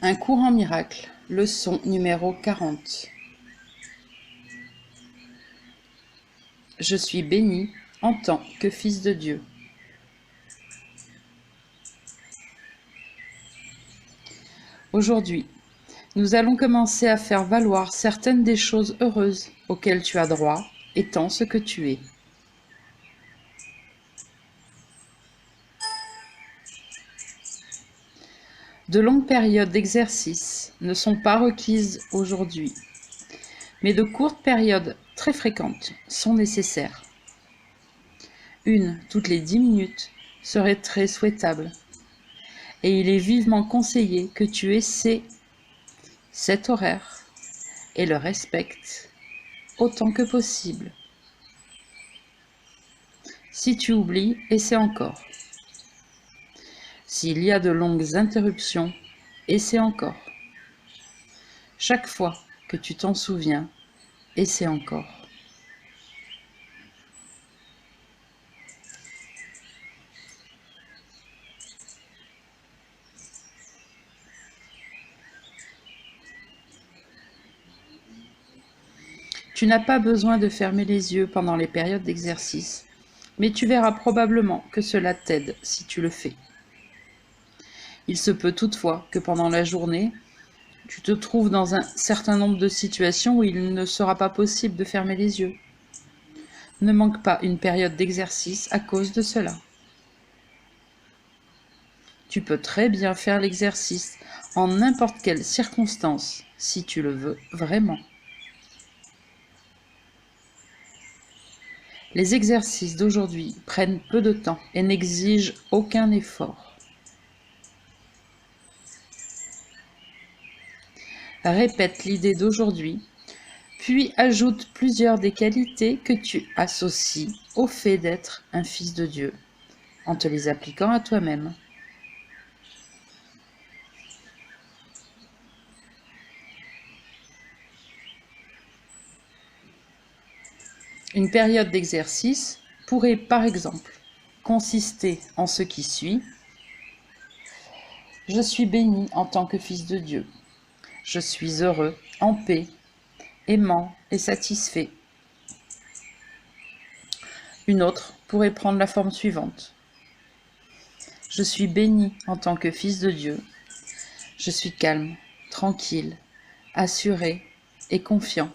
Un cours en miracle, leçon numéro 40. Je suis béni en tant que fils de Dieu. Aujourd'hui, nous allons commencer à faire valoir certaines des choses heureuses auxquelles tu as droit, étant ce que tu es. De longues périodes d'exercice ne sont pas requises aujourd'hui, mais de courtes périodes très fréquentes sont nécessaires. Une toutes les 10 minutes serait très souhaitable, et il est vivement conseillé que tu essaies cet horaire et le respectes autant que possible. Si tu oublies, essaie encore. S'il y a de longues interruptions, essaie encore. Chaque fois que tu t'en souviens, essaie encore. Tu n'as pas besoin de fermer les yeux pendant les périodes d'exercice, mais tu verras probablement que cela t'aide si tu le fais. Il se peut toutefois que pendant la journée, tu te trouves dans un certain nombre de situations où il ne sera pas possible de fermer les yeux. Ne manque pas une période d'exercice à cause de cela. Tu peux très bien faire l'exercice en n'importe quelle circonstance, si tu le veux vraiment. Les exercices d'aujourd'hui prennent peu de temps et n'exigent aucun effort. Répète l'idée d'aujourd'hui, puis ajoute plusieurs des qualités que tu associes au fait d'être un fils de Dieu, en te les appliquant à toi-même. Une période d'exercice pourrait, par exemple, consister en ce qui suit. Je suis béni en tant que fils de Dieu. Je suis heureux, en paix, aimant et satisfait. Une autre pourrait prendre la forme suivante. Je suis béni en tant que fils de Dieu. Je suis calme, tranquille, assuré et confiant.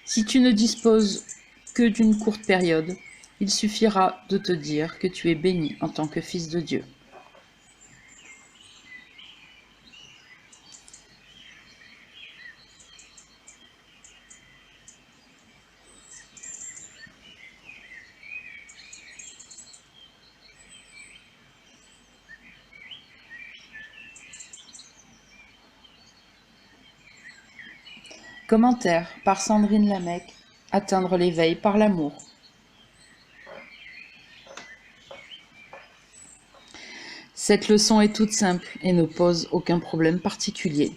Si tu ne disposes que d'une courte période, il suffira de te dire que tu es béni en tant que fils de Dieu. Commentaire par Sandrine Lamec. Atteindre l'éveil par l'amour. Cette leçon est toute simple et ne pose aucun problème particulier.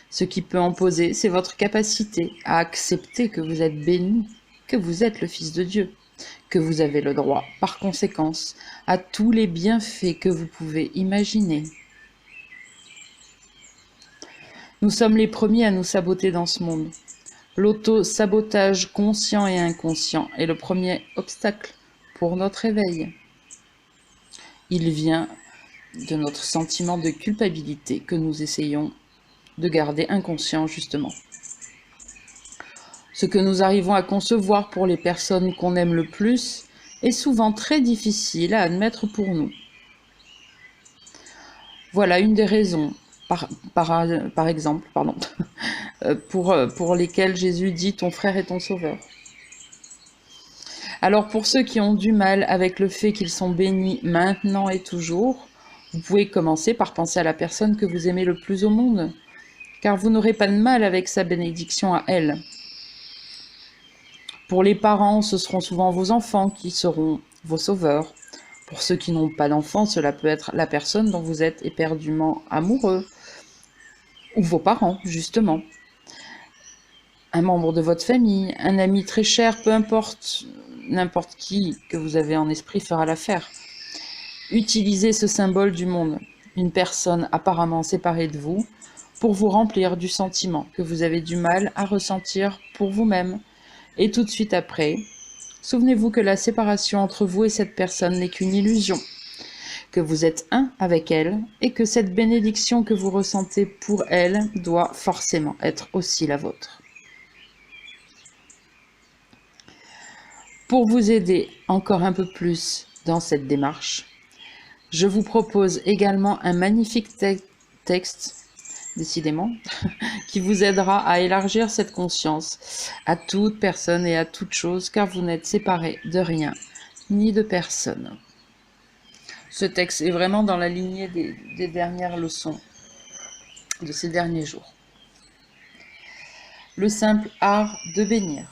Ce qui peut en poser, c'est votre capacité à accepter que vous êtes béni, que vous êtes le Fils de Dieu, que vous avez le droit, par conséquence, à tous les bienfaits que vous pouvez imaginer. Nous sommes les premiers à nous saboter dans ce monde. L'auto-sabotage conscient et inconscient est le premier obstacle pour notre éveil. Il vient de notre sentiment de culpabilité que nous essayons de garder inconscient justement. Ce que nous arrivons à concevoir pour les personnes qu'on aime le plus est souvent très difficile à admettre pour nous. Voilà une des raisons, par exemple, pour lesquelles Jésus dit « ton frère est ton sauveur ». Alors pour ceux qui ont du mal avec le fait qu'ils sont bénis maintenant et toujours, vous pouvez commencer par penser à la personne que vous aimez le plus au monde, car vous n'aurez pas de mal avec sa bénédiction à elle. Pour les parents, ce seront souvent vos enfants qui seront vos sauveurs. Pour ceux qui n'ont pas d'enfants, cela peut être la personne dont vous êtes éperdument amoureux, ou vos parents, justement. Un membre de votre famille, un ami très cher, peu importe, n'importe qui que vous avez en esprit fera l'affaire. Utilisez ce symbole du monde, une personne apparemment séparée de vous, pour vous remplir du sentiment que vous avez du mal à ressentir pour vous-même. Et tout de suite après, souvenez-vous que la séparation entre vous et cette personne n'est qu'une illusion, que vous êtes un avec elle et que cette bénédiction que vous ressentez pour elle doit forcément être aussi la vôtre. Pour vous aider encore un peu plus dans cette démarche, je vous propose également un magnifique texte, décidément, qui vous aidera à élargir cette conscience à toute personne et à toute chose, car vous n'êtes séparés de rien ni de personne. Ce texte est vraiment dans la lignée des dernières leçons de ces derniers jours. Le simple art de bénir.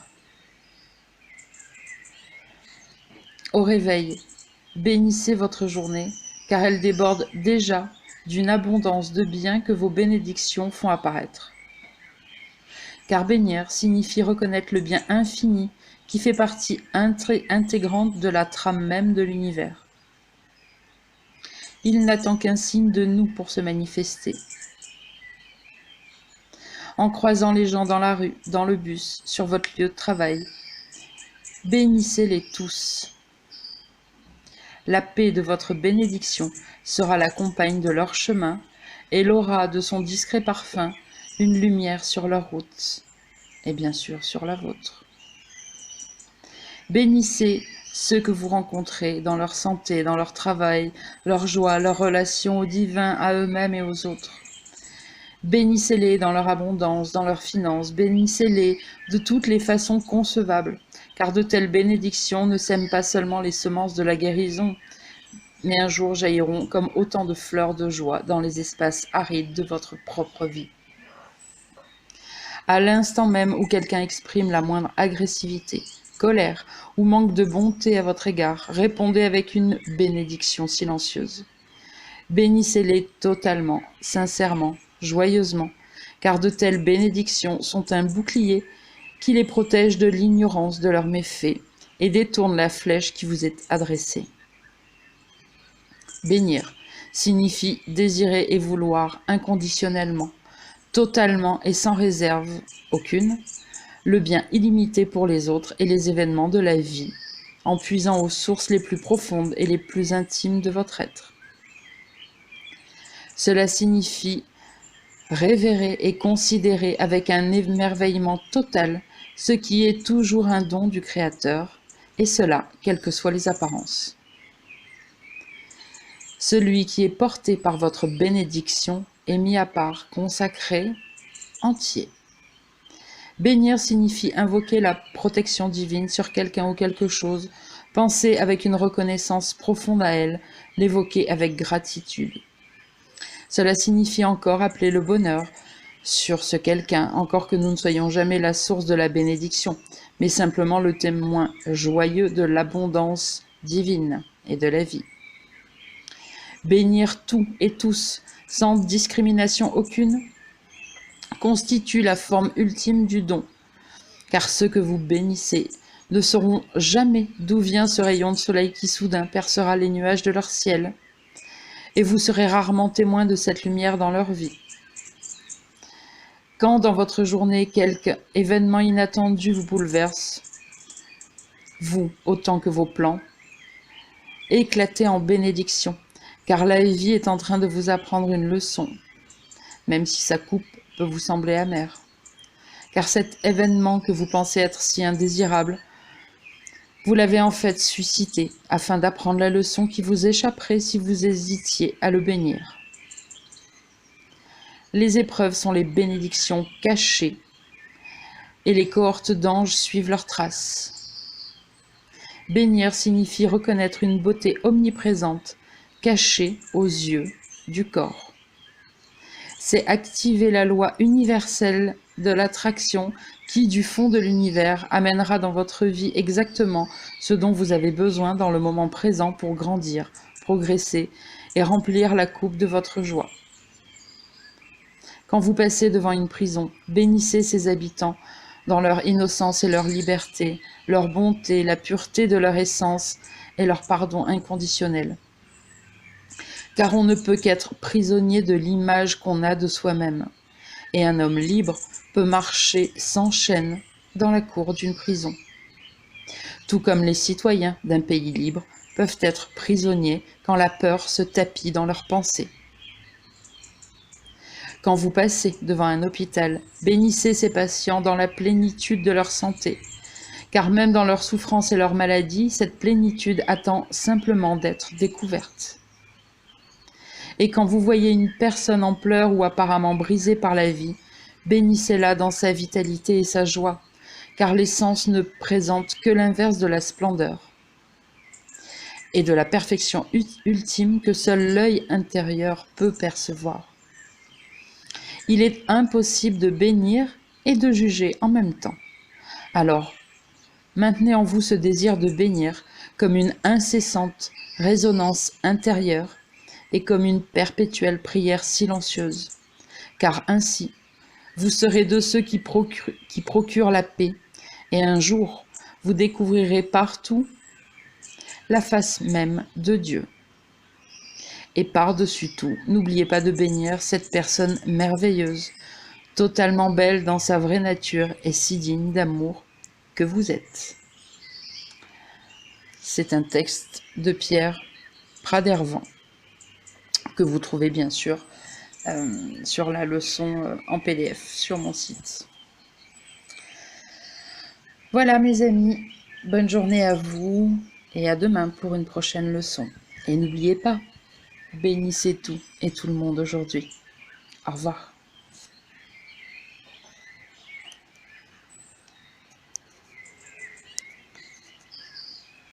Au réveil, bénissez votre journée, car elle déborde déjà d'une abondance de biens que vos bénédictions font apparaître. Car bénir signifie reconnaître le bien infini qui fait partie intégrante de la trame même de l'univers. Il n'attend qu'un signe de nous pour se manifester. En croisant les gens dans la rue, dans le bus, sur votre lieu de travail, bénissez-les tous. La paix de votre bénédiction sera la compagne de leur chemin, et l'aura de son discret parfum une lumière sur leur route, et bien sûr sur la vôtre. Bénissez ceux que vous rencontrez dans leur santé, dans leur travail, leur joie, leur relation au divin, à eux-mêmes et aux autres. Bénissez-les dans leur abondance, dans leurs finances, bénissez-les de toutes les façons concevables, car de telles bénédictions ne sèment pas seulement les semences de la guérison, mais un jour jailliront comme autant de fleurs de joie dans les espaces arides de votre propre vie. À l'instant même où quelqu'un exprime la moindre agressivité, colère ou manque de bonté à votre égard, répondez avec une bénédiction silencieuse. Bénissez-les totalement, sincèrement, joyeusement, car de telles bénédictions sont un bouclier qui les protège de l'ignorance de leurs méfaits et détourne la flèche qui vous est adressée. Bénir signifie désirer et vouloir inconditionnellement, totalement et sans réserve aucune, le bien illimité pour les autres et les événements de la vie, en puisant aux sources les plus profondes et les plus intimes de votre être. Cela signifie révérer et considérer avec un émerveillement total ce qui est toujours un don du Créateur, et cela, quelles que soient les apparences. Celui qui est porté par votre bénédiction est mis à part, consacré, entier. Bénir signifie invoquer la protection divine sur quelqu'un ou quelque chose, penser avec une reconnaissance profonde à elle, l'évoquer avec gratitude. Cela signifie encore appeler le bonheur sur ce quelqu'un, encore que nous ne soyons jamais la source de la bénédiction, mais simplement le témoin joyeux de l'abondance divine et de la vie. Bénir tout et tous, sans discrimination aucune, constitue la forme ultime du don, car ceux que vous bénissez ne sauront jamais d'où vient ce rayon de soleil qui soudain percera les nuages de leur ciel, et vous serez rarement témoin de cette lumière dans leur vie. Quand dans votre journée quelque événement inattendu vous bouleverse, vous, autant que vos plans, éclatez en bénédiction, car la vie est en train de vous apprendre une leçon, même si sa coupe peut vous sembler amère. Car cet événement que vous pensez être si indésirable, vous l'avez en fait suscité afin d'apprendre la leçon qui vous échapperait si vous hésitiez à le bénir. Les épreuves sont les bénédictions cachées et les cohortes d'anges suivent leurs traces. Bénir signifie reconnaître une beauté omniprésente cachée aux yeux du corps. C'est activer la loi universelle de l'attraction qui, du fond de l'univers, amènera dans votre vie exactement ce dont vous avez besoin dans le moment présent pour grandir, progresser et remplir la coupe de votre joie. Quand vous passez devant une prison, bénissez ses habitants dans leur innocence et leur liberté, leur bonté, la pureté de leur essence et leur pardon inconditionnel. car on ne peut qu'être prisonnier de l'image qu'on a de soi-même. Et un homme libre peut marcher sans chaîne dans la cour d'une prison. Tout comme les citoyens d'un pays libre peuvent être prisonniers quand la peur se tapit dans leurs pensées. Quand vous passez devant un hôpital, bénissez ces patients dans la plénitude de leur santé, car même dans leur souffrance et leur maladie, cette plénitude attend simplement d'être découverte. Et quand vous voyez une personne en pleurs ou apparemment brisée par la vie, bénissez-la dans sa vitalité et sa joie, car les sens ne présentent que l'inverse de la splendeur et de la perfection ultime que seul l'œil intérieur peut percevoir. Il est impossible de bénir et de juger en même temps. Alors, maintenez en vous ce désir de bénir comme une incessante résonance intérieure et comme une perpétuelle prière silencieuse, car ainsi, vous serez de ceux qui procurent la paix, et un jour, vous découvrirez partout la face même de Dieu. Et par-dessus tout, n'oubliez pas de bénir cette personne merveilleuse, totalement belle dans sa vraie nature et si digne d'amour que vous êtes. C'est un texte de Pierre Pradervant, que vous trouvez bien sûr sur la leçon en PDF sur mon site. Voilà mes amis, bonne journée à vous et à demain pour une prochaine leçon. Et n'oubliez pas, bénissez tout et tout le monde aujourd'hui. Au revoir.